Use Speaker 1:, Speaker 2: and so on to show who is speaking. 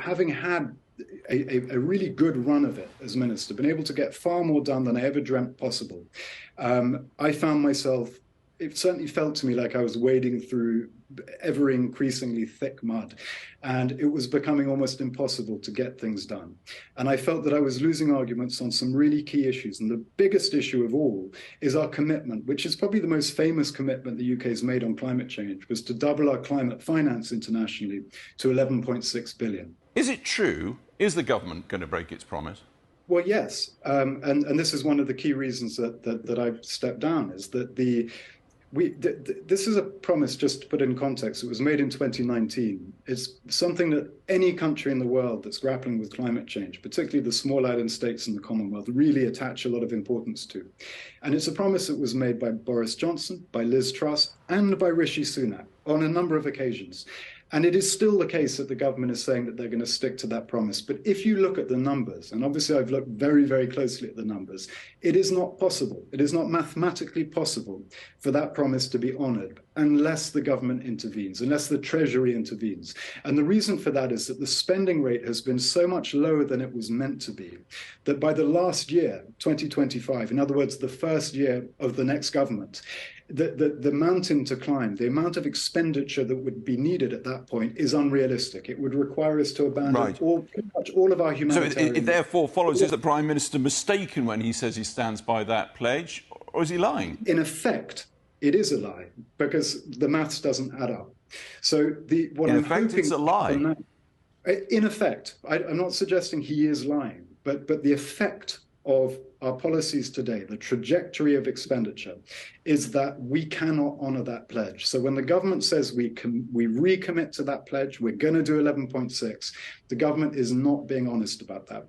Speaker 1: having had a really good run of it as minister, been able to get far more done than I ever dreamt possible, I found myself, it certainly felt to me like I was wading through ever increasingly thick mud, and it was becoming almost impossible to get things done. And I felt that I was losing arguments on some really key issues. And the biggest issue of all is our commitment, which is probably the most famous commitment the UK has made on climate change, was to double our climate finance internationally to 11.6 billion.
Speaker 2: Is it true? Is the government going to break its promise?
Speaker 1: Well, yes. And this is one of the key reasons that I've stepped down, is that this is a promise, just to put it in context, it was made in 2019. It's something that any country in the world that's grappling with climate change, particularly the small island states in the Commonwealth, really attach a lot of importance to. And it's a promise that was made by Boris Johnson, by Liz Truss, and by Rishi Sunak on a number of occasions. And it is still the case that the government is saying that they're going to stick to that promise. But if you look at the numbers, and obviously I've looked very, very closely at the numbers, it is not possible. It is not mathematically possible for that promise to be honoured unless the government intervenes, unless the Treasury intervenes. And the reason for that is that the spending rate has been so much lower than it was meant to be, that by the last year, 2025, in other words, the first year of the next government, the mountain to climb, the amount of expenditure that would be needed at that point is unrealistic. It would require us to abandon pretty much all of our humanitarian...
Speaker 2: So it therefore follows, is the Prime Minister mistaken when he says he stands by that pledge, or is he lying?
Speaker 1: In effect, it is a lie, because the maths doesn't add up. So
Speaker 2: in effect, it's a lie.
Speaker 1: In effect, I'm not suggesting he is lying, but the effect of our policies today, the trajectory of expenditure, is that we cannot honour that pledge. So when the government says we recommit to that pledge, we're going to do 11.6, the government is not being honest about that.